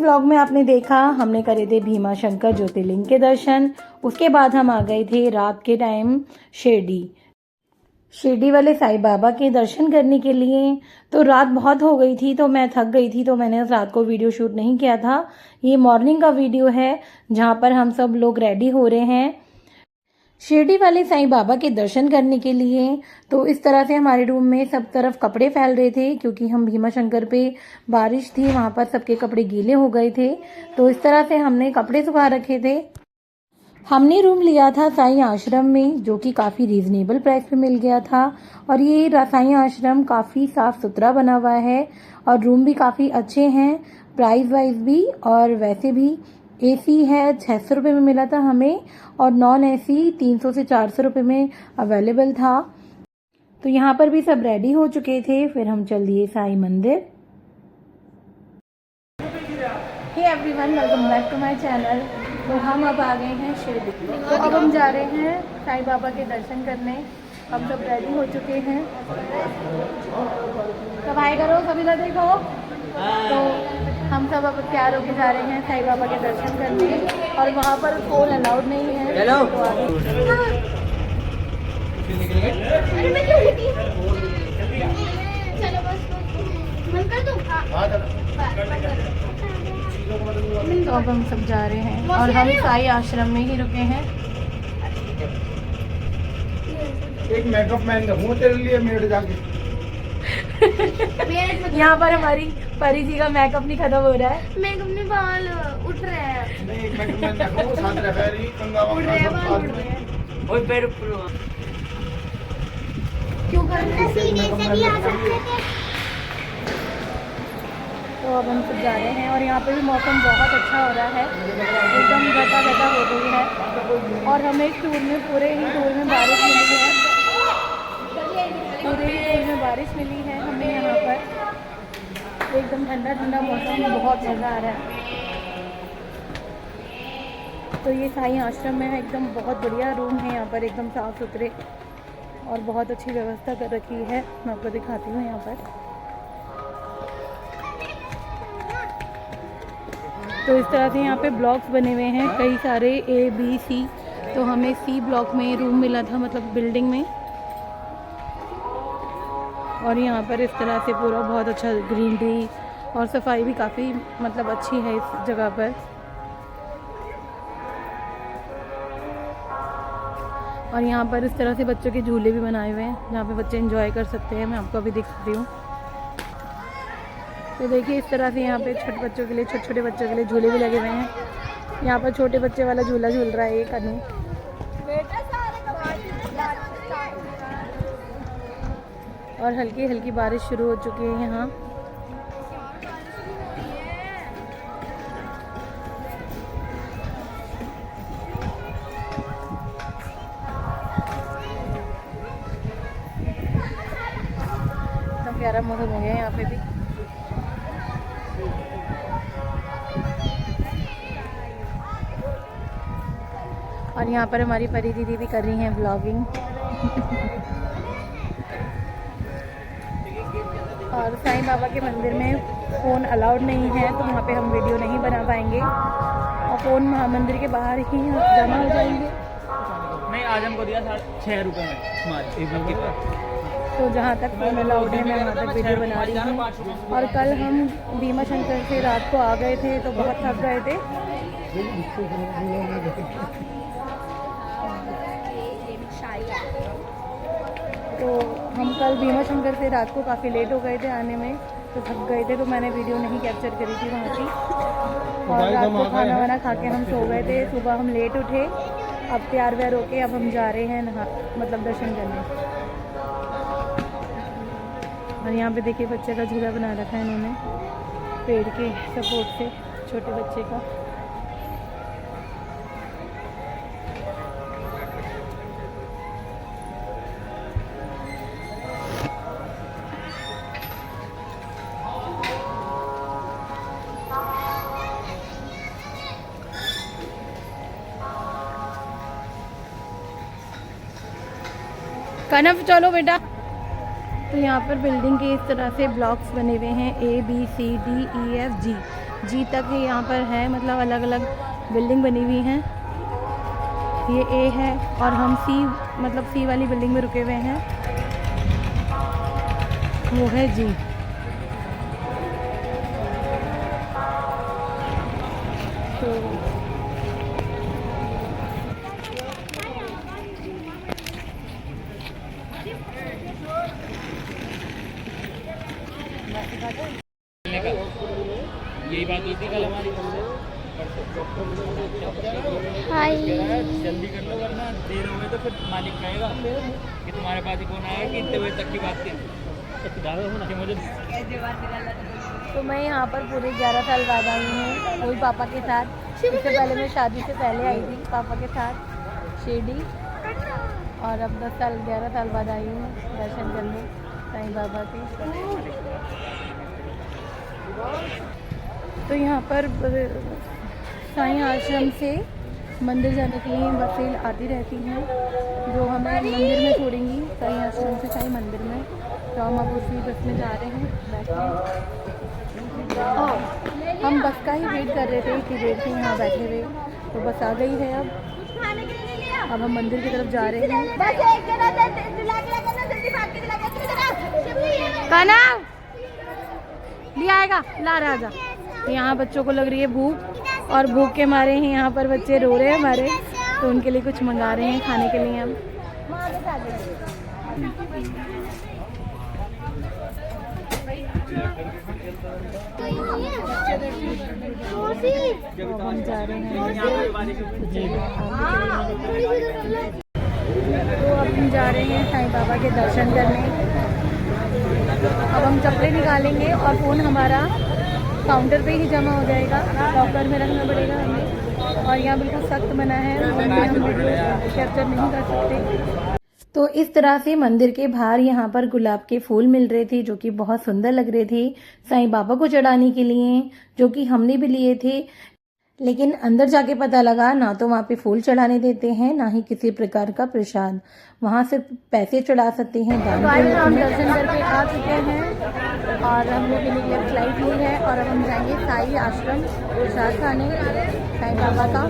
Vlog में आपने देखा हमने करे थे भीमा शंकर ज्योतिर्लिंग के दर्शन। उसके बाद हम आ गए थे रात के टाइम शिरडी वाले साईं बाबा के दर्शन करने के लिए। तो रात बहुत हो गई थी तो मैं थक गई थी, तो मैंने उस रात को वीडियो शूट नहीं किया था। ये मॉर्निंग का वीडियो है जहाँ पर हम सब लोग रेडी हो रहे हैं शिरडी वाले साईं बाबा के दर्शन करने के लिए। तो इस तरह से हमारे रूम में सब तरफ कपड़े फैल रहे थे क्योंकि हम भीमा शंकर पे बारिश थी, वहाँ पर सबके कपड़े गीले हो गए थे। तो इस तरह से हमने कपड़े सुखा रखे थे। हमने रूम लिया था साईं आश्रम में, जो कि काफ़ी रीजनेबल प्राइस पे मिल गया था। और ये साईं आश्रम काफ़ी साफ सुथरा बना हुआ है और रूम भी काफ़ी अच्छे हैं प्राइस वाइज भी। और वैसे भी एसी है 600 रुपये में मिला था हमें, और नॉन एसी 300 से 400 रुपये में अवेलेबल था। तो यहाँ पर भी सब रेडी हो चुके थे, फिर हम चल दिए साईं मंदिर। Hey everyone, welcome back to my channel. तो हम अब आ गए हैं शिरडी। तो अब हम जा रहे हैं साईं बाबा के दर्शन करने। हम सब रेडी हो चुके हैं। सब हाय करो, सभी लोग देखो। तो हम सब अब तैयार होके जा रहे हैं साईं बाबा के दर्शन करने, और वहाँ पर फोन अलाउड नहीं है। तो अब हम सब जा रहे हैं और हम साईं आश्रम में ही रुके हैं। एक मेकअप मैन हूँ तेरे लिए मेरे जाके। यहाँ पर हमारी परी जी का मेकअप नहीं खत्म हो रहा है। मेकअप नहीं, बाल उठ रहे हैं। नहीं, एक मेकअप मैन रखो, साथ रखा है री कंगा वंगा सब साथ में। ओए पैर ऊपर लो। क्यों करना, सीने से भी आ सकते थे। तो अब हम सब जा रहे हैं और यहाँ पे भी मौसम बहुत अच्छा हो रहा है, एकदम घटा घटा हो गई है। और हमें टूर में पूरे ही टूर में बारिश मिली है, पूरे ही टूर में बारिश मिली है हमें यहाँ पर। एकदम ठंडा ठंडा मौसम में बहुत मज़ा आ रहा है। तो ये साईं आश्रम में है, एकदम बहुत बढ़िया रूम है यहाँ पर, एकदम साफ़ सुथरे और बहुत अच्छी व्यवस्था कर रखी है। मैं आपको दिखाती हूँ यहाँ पर। तो इस तरह से यहाँ पे ब्लॉक्स बने हुए हैं कई सारे A, B, C। तो हमें C ब्लॉक में रूम मिला था, मतलब बिल्डिंग में। और यहाँ पर इस तरह से पूरा बहुत अच्छा ग्रीनरी और सफाई भी काफ़ी मतलब अच्छी है इस जगह पर। और यहाँ पर इस तरह से बच्चों के झूले भी बनाए हुए हैं जहाँ पे बच्चे एंजॉय कर सकते हैं। मैं आपको अभी दिखाती हूँ। तो देखिए इस तरह से यहाँ पे छोटे बच्चों के लिए, छोटे छोटे बच्चों के लिए झूले भी लगे हुए हैं। यहाँ पर छोटे बच्चे वाला झूला झूल रहा है एक अनु। और हल्की हल्की बारिश शुरू हो चुकी है यहाँ। एकदम प्यारा मौसम हो गया है यहाँ पे भी। और यहाँ पर हमारी परी दीदी भी कर रही हैं ब्लॉगिंग। और साईं बाबा के मंदिर में फ़ोन अलाउड नहीं है, तो वहाँ पे हम वीडियो नहीं बना पाएंगे और फ़ोन मंदिर के बाहर ही जमा हो जाएंगे। नहीं, आज हमको दिया 6 रुपये में। तो जहाँ तक फ़ोन अलाउड है मैं वहाँ तक वीडियो बना रही हूँ। और कल हम भीमा शंकर से रात को आ गए थे तो बहुत थक गए थे। तो हम कल भीमा शंकर से रात को काफ़ी लेट हो गए थे आने में, तो थक गए थे, तो मैंने वीडियो नहीं कैप्चर करी थी वहाँ की। और रात को खाना वाना खा के हम सो गए थे। सुबह हम लेट उठे, अब तैयार व्यार होके अब हम जा रहे हैं मतलब दर्शन करने। और यहाँ पे देखिए बच्चे का झूला बना रखा है इन्होंने पेड़ के सपोर्ट से, छोटे बच्चे का। कनफ चलो बेटा। तो तो यहाँ पर बिल्डिंग के इस तरह से ब्लॉक्स बने हुए हैं ABCDEFG जी तक ही यहाँ पर है, मतलब अलग अलग बिल्डिंग बनी हुई हैं। ये A है और हम C मतलब C वाली बिल्डिंग में रुके हुए हैं, वो है G। तो यही बात हुई थी कल हमारी। हाय जल्दी कर लो वरना देर हो गई तो फिर मालिक कहेगा कि तुम्हारे पास ही फोन आया कि इतने बजे तक की बात थी। मुझे तो मैं यहाँ पर पूरे 11 साल बाद आई हूँ, वही पापा के साथ। इससे पहले मैं शादी से पहले आई थी पापा के साथ शिरडी, और अब 11 साल बाद आई हूँ दर्शन करने साईं बाबा के। तो यहाँ पर साईं आश्रम से मंदिर जाने के लिए बसें आती रहती हैं जो हमें मंदिर में छोड़ेंगी, साईं आश्रम से साईं मंदिर में। तो हम अब उसी बस में जा रहे हैं बैठे। और हम बस का ही वेट कर रहे थे कि देर से यहाँ बैठे हुए, तो बस आ गई है। अब हम मंदिर की तरफ जा रहे हैं। काना ले आएगा, ला राजा। यहाँ बच्चों को लग रही है भूख, और भूख के मारे हैं यहाँ पर बच्चे रो रहे हैं हमारे, तो उनके लिए कुछ मंगा रहे हैं खाने के लिए हम। तो हम जा रहे हैं, तो अब हम जा रहे हैं साईं बाबा के दर्शन करने। अब हम चप्पलें निकालेंगे और फ़ोन हमारा काउंटर पे ही जमा हो जाएगा, लॉकर में रखना पड़ेगा हमें। और यहाँ बिल्कुल सख्त मना है, फ़ोन में हम वीडियो कैप्चर नहीं कर सकते। तो इस तरह से मंदिर के बाहर यहाँ पर गुलाब के फूल मिल रहे थे जो कि बहुत सुंदर लग रहे थे साईं बाबा को चढ़ाने के लिए, जो कि हमने भी लिए थे। लेकिन अंदर जाके पता लगा ना तो वहाँ पे फूल चढ़ाने देते हैं, ना ही किसी प्रकार का प्रसाद। वहाँ सिर्फ पैसे चढ़ा सकते हैं दान के रूप में। हम दर्शन करके आ चुके हैं और हम लोग के लिए फ्लाइट ली है, और अब हम जाएंगे साईं आश्रम प्रसाद खाने साईं बाबा का।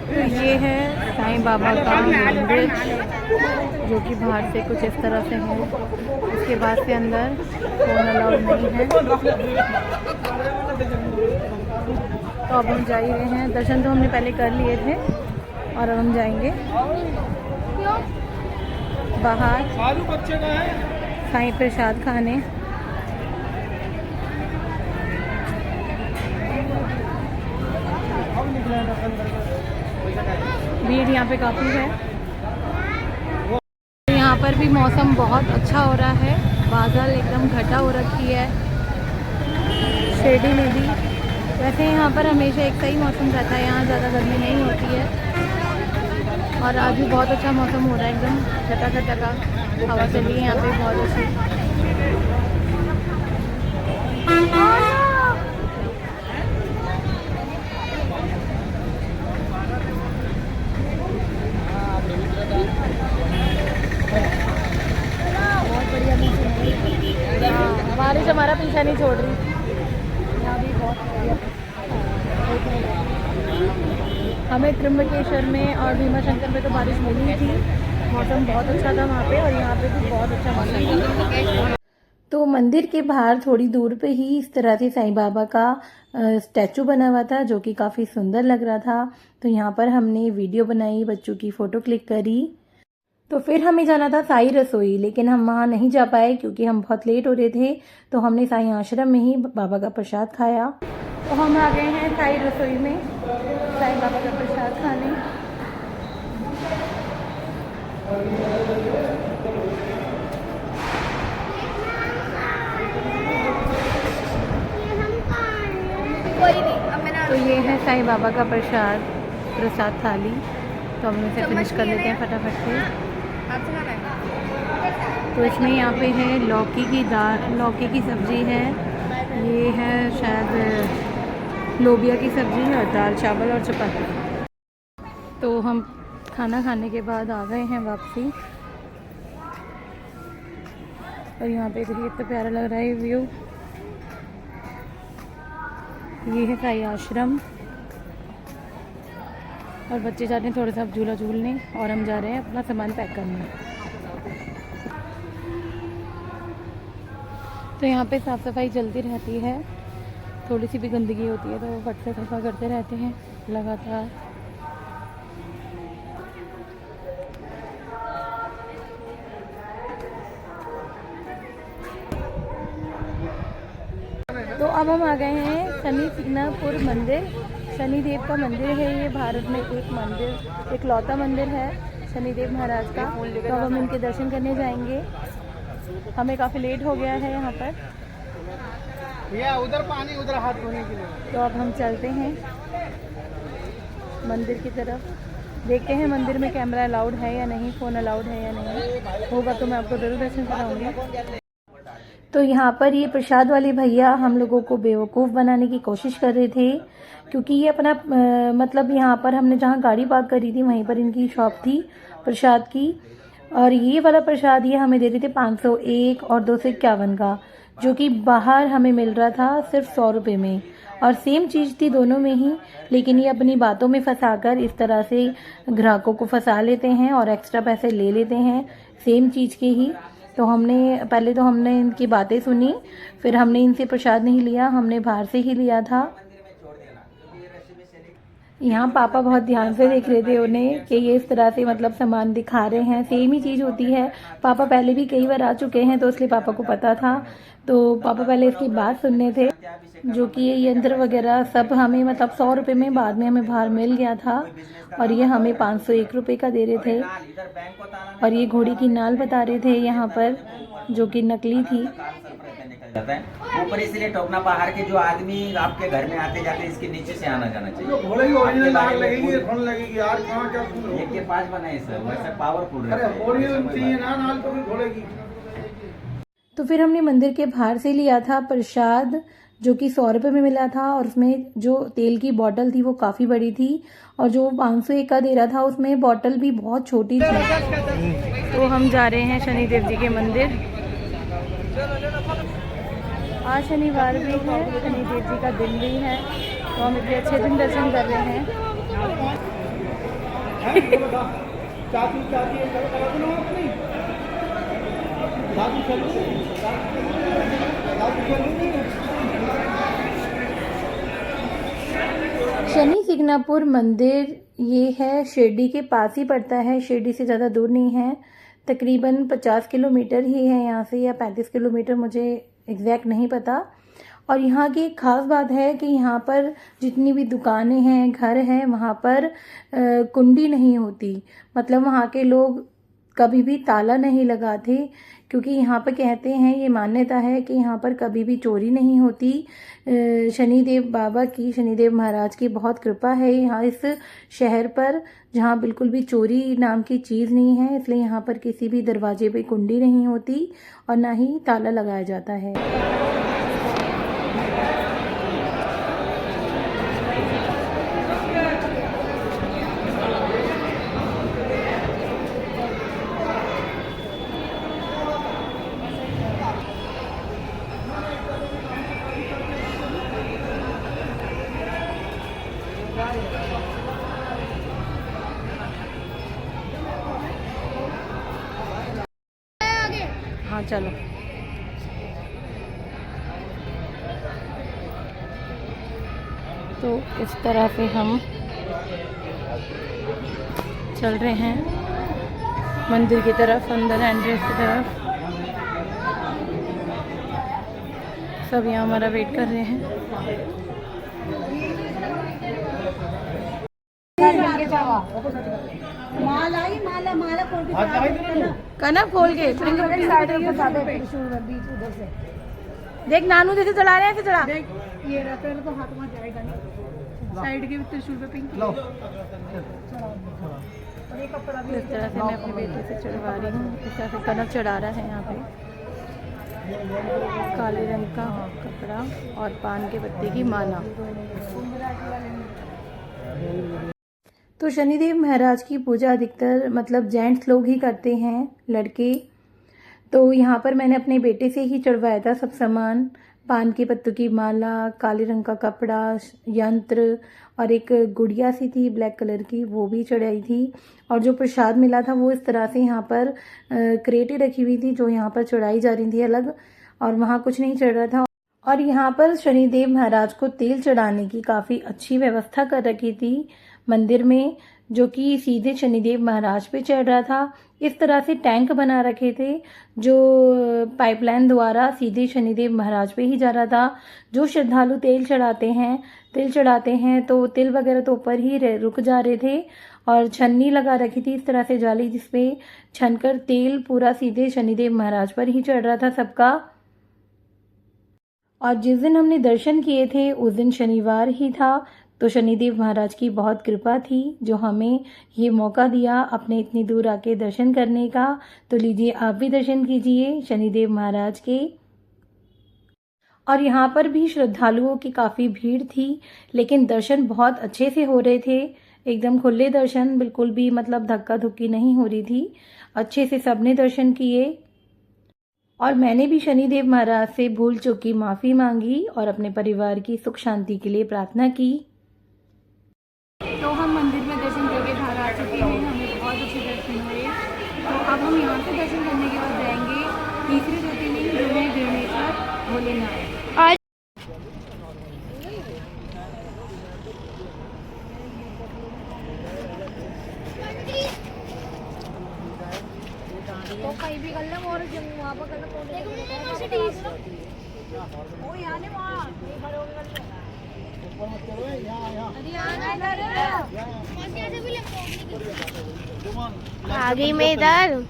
तो ये है साईं बाबा का मंदिर जो कि बाहर से कुछ इस तरह से है। इसके बाद से अंदर फोन अलाउड नहीं है। तो अब हम जा ही रहे हैं, दर्शन तो हमने पहले कर लिए थे और अब हम जाएंगे बाहर साईं प्रसाद खाने। भीड़ यहाँ पे काफ़ी है। यहाँ पर भी मौसम बहुत अच्छा हो रहा है, बादल एकदम घटा हो रखी है शिरडी में भी। वैसे यहाँ पर हमेशा एक सही मौसम रहता है, यहाँ ज़्यादा गर्मी नहीं होती है। और आज भी बहुत अच्छा मौसम हो रहा है, एकदम ठंडा का हवा चल रही है यहाँ पे बहुत अच्छी। बारिश हमारा पीछा नहीं छोड़ रही। यहाँ भी बहुत हमें त्र्यंबकेश्वर में और भीमाशंकर में तो बारिश मिली ही थी, मौसम बहुत अच्छा था वहाँ पे, और यहाँ पे भी बहुत अच्छा मौसम था। तो मंदिर के बाहर थोड़ी दूर पे ही इस तरह से साईं बाबा का स्टैचू बना हुआ था जो कि काफ़ी सुंदर लग रहा था। तो यहाँ पर हमने वीडियो बनाई, बच्चों की फ़ोटो क्लिक करी। तो फिर हमें जाना था साईं रसोई, लेकिन हम वहाँ नहीं जा पाए क्योंकि हम बहुत लेट हो रहे थे। तो हमने साईं आश्रम में ही बाबा का प्रसाद खाया। तो हम आ गए हैं साईं रसोई में साईं बाबा का प्रसाद खाने। तो ये है साईं बाबा का प्रसाद थाली। तो हम इसे फिनिश कर लेते हैं फटाफट से। तो इसमें यहाँ पे है लौकी की दाल, लौकी की सब्ज़ी है, ये है शायद लोबिया की सब्ज़ी और दाल चावल और चपाती। तो हम खाना खाने के बाद आ गए हैं वापसी और यहाँ पे देखिए कितना प्यारा लग रहा है व्यू। ये है साई आश्रम और बच्चे जाते हैं थोड़ा सा झूला झूलने और हम जा रहे हैं अपना सामान पैक करने। तो यहाँ पे साफ़ सफाई चलती रहती है, थोड़ी सी भी गंदगी होती है तो फट से सफा करते रहते हैं लगातार। तो अब हम आ गए हैं शनि सिग्नापुर मंदिर। शनिदेव का मंदिर है ये, भारत में एक मंदिर, एक लौता मंदिर है शनिदेव महाराज का। तो अब हम इनके दर्शन करने जाएंगे। हमें काफ़ी लेट हो गया है यहाँ पर, भैया उधर पानी, उधर हाथ धोने के लिए। तो अब हम चलते हैं मंदिर की तरफ। देखते हैं मंदिर में कैमरा अलाउड है या नहीं, फ़ोन अलाउड है या नहीं, होगा तो मैं आपको ज़रूर दर्शन कराऊंगी। तो यहाँ पर ये प्रसाद वाले भैया हम लोगों को बेवकूफ़ बनाने की कोशिश कर रहे थे, क्योंकि ये अपना मतलब यहाँ पर हमने जहाँ गाड़ी पार्क करी थी वहीं पर इनकी शॉप थी प्रसाद की, और ये वाला प्रसाद ये हमें दे रहे थे 501 और 251 का, जो कि बाहर हमें मिल रहा था सिर्फ 100 रुपये में, और सेम चीज़ थी दोनों में ही। लेकिन ये अपनी बातों में फंसाकर इस तरह से ग्राहकों को फंसा लेते हैं और एक्स्ट्रा पैसे ले लेते हैं सेम चीज़ के ही। तो पहले तो हमने इनकी बातें सुनी, फिर हमने इनसे प्रसाद नहीं लिया, हमने बाहर से ही लिया था। यहाँ पापा बहुत ध्यान से देख रहे थे उन्हें कि ये इस तरह से मतलब सामान दिखा रहे हैं, सेम ही चीज़ होती है। पापा पहले भी कई बार आ चुके हैं तो इसलिए पापा को पता था, तो पापा पहले इसकी बात सुनने थे। जो कि ये यंत्र वगैरह सब हमें मतलब 100 रुपये में बाद में हमें बाहर मिल गया था, और ये हमें 501 रुपये का दे रहे थे। और ये घोड़ी की नाल बता रहे थे यहाँ पर, जो कि नकली थी। ऊपर इसलिए टोकना बाहर के जो आदमी आपके घर में आते जाते इसके नीचे से आना जाना चाहिए। घोड़े की ओरिजिनल आग लगेगी, फोन लगेगी यार, कहाँ क्या फूल हो? एक के 5 बनाए सर, वैसे पावरफुल अरे ओरिजिनल चाहिए ना, नाल तो फिर घोड़े की। तो फिर हमने मंदिर के बाहर से लिया था प्रसाद, जो कि 100 रुपये में मिला था, और उसमें जो तेल की बोतल थी वो काफ़ी बड़ी थी, और जो 501 का दे रहा था उसमें बोतल भी बहुत छोटी थी। तो हम जा रहे हैं शनिदेव जी के मंदिर। आज शनिवार भी है, शनिदेव जी का दिन भी है, तो हम इतने अच्छे दिन दर्शन कर रहे हैं। शनि सिग्नापुर मंदिर ये है, शिरडी के पास ही पड़ता है, शिरडी से ज़्यादा दूर नहीं है, तकरीबन 50 किलोमीटर ही है यहाँ से, या 35 किलोमीटर, मुझे एग्जैक्ट नहीं पता। और यहाँ की एक ख़ास बात है कि यहाँ पर जितनी भी दुकानें हैं, घर हैं, वहाँ पर कुंडी नहीं होती, मतलब वहाँ के लोग कभी भी ताला नहीं लगाते, क्योंकि यहाँ पर कहते हैं, ये मान्यता है कि यहाँ पर कभी भी चोरी नहीं होती। शनिदेव बाबा की, शनिदेव महाराज की बहुत कृपा है यहाँ इस शहर पर, जहाँ बिल्कुल भी चोरी नाम की चीज़ नहीं है, इसलिए यहाँ पर किसी भी दरवाजे पे कुंडी नहीं होती और ना ही ताला लगाया जाता है। हाँ चलो। तो इस तरह से हम चल रहे हैं मंदिर की तरफ, अंदर एंट्रेंस की तरफ। सब यहाँ हमारा वेट कर रहे हैं। कनक खोल के देख, नानू जैसे चला रहे हैं, ऐसे चला। ये रहता है तो हाथ में जाएगा नहीं, साइड के भी त्रिशूल पे पिंक लो। इस तरह से मैं अपने बेटे से चढ़वा रही हूँ। इस तरह से कनक चढ़ा रहा है यहाँ पे, काले रंग का कपड़ा और पान के पत्ते की माला। तो शनिदेव महाराज की पूजा अधिकतर मतलब जेंट्स लोग ही करते हैं, लड़के। तो यहाँ पर मैंने अपने बेटे से ही चढ़वाया था सब सामान, पान के पत्तों की माला, काले रंग का कपड़ा, यंत्र और एक गुड़िया सी थी ब्लैक कलर की, वो भी चढ़ाई थी। और जो प्रसाद मिला था वो इस तरह से यहाँ पर क्रेटें रखी हुई थी जो यहाँ पर चढ़ाई जा रही थी अलग, और वहाँ कुछ नहीं चढ़ रहा था। और यहाँ पर शनिदेव महाराज को तेल चढ़ाने की काफ़ी अच्छी व्यवस्था कर रखी थी मंदिर में, जो कि सीधे शनिदेव महाराज पे चढ़ रहा था। इस तरह से टैंक बना रखे थे जो पाइपलाइन द्वारा सीधे शनिदेव महाराज पे ही जा रहा था। जो श्रद्धालु तिल चढ़ाते हैं तो तिल वगैरह तो ऊपर ही रुक जा रहे थे, और छन्नी लगा रखी थी इस तरह से जाली, जिसपे छनकर तेल पूरा सीधे शनिदेव महाराज पर ही चढ़ रहा था सबका। और जिस दिन हमने दर्शन किए थे उस दिन शनिवार ही था, तो शनिदेव महाराज की बहुत कृपा थी जो हमें ये मौका दिया अपने इतनी दूर आके दर्शन करने का। तो लीजिए आप भी दर्शन कीजिए शनिदेव महाराज के। और यहाँ पर भी श्रद्धालुओं की काफ़ी भीड़ थी, लेकिन दर्शन बहुत अच्छे से हो रहे थे, एकदम खुले दर्शन, बिल्कुल भी मतलब धक्का धुक्की नहीं हो रही थी, अच्छे से सबने दर्शन किए। और मैंने भी शनिदेव महाराज से भूल चूक की माफ़ी मांगी और अपने परिवार की सुख शांति के लिए प्रार्थना की। तो हम मंदिर में दर्शन करके बाहर आ चुके हैं, हमें बहुत अच्छे दर्शन हुए। तो अब हम यहाँ से दर्शन करने के बाद जाएंगे तीसरे ज्योतिर्लिंग जो है गणेश्वर भोलेनाथ। तो कहीं भी कर ले और वहाँ पर करना कौन यूनिवर्सिटी वो यहाँ नहीं वहाँ खड़े होके कर ले आगे में इधर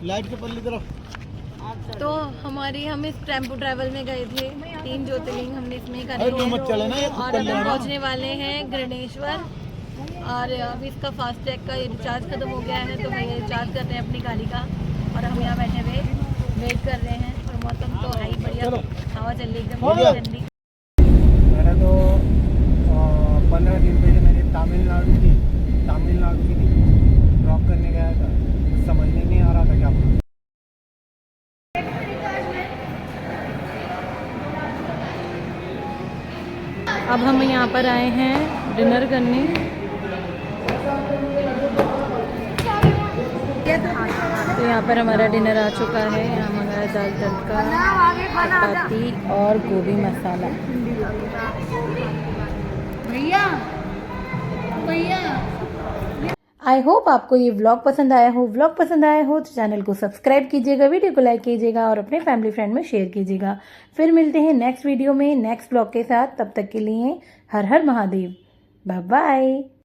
लाइट के पल्ली तरफ। तो हम इस टेम्पो ट्रैवल में गए थे, 3 ज्योतिर्लिंग हमने इसमें करे अरे मत चले ना, ये हैं, और अब हम पहुँचने वाले हैं गणेश्वर। और अभी इसका फास्टैग का रिचार्ज खत्म हो गया है, तो मैं ये रिचार्ज कर रहे हैं अपनी गाड़ी का, और हम यहाँ बैठे हुए वेट कर रहे हैं। और मौसम तो है ही बढ़िया, हवा चल रही एकदम ठंडी। मैंने तो 15 दिन पहले मैंने तमिलनाडु की ड्रॉप करने गया था, समझ में नहीं आ रहा था क्या बोलूं। अब हम यहाँ पर आए हैं डिनर करने। तो यहाँ पर हमारा डिनर आ चुका है। यहाँ मंगाया दाल तड़का, चपाती और गोभी मसाला। भैया आई होप आपको ये व्लॉग पसंद आया हो। व्लॉग पसंद आया हो तो चैनल को सब्सक्राइब कीजिएगा, वीडियो को लाइक कीजिएगा और अपने फैमिली फ्रेंड में शेयर कीजिएगा। फिर मिलते हैं नेक्स्ट वीडियो में नेक्स्ट व्लॉग के साथ। तब तक के लिए हर हर महादेव, बाय बाय।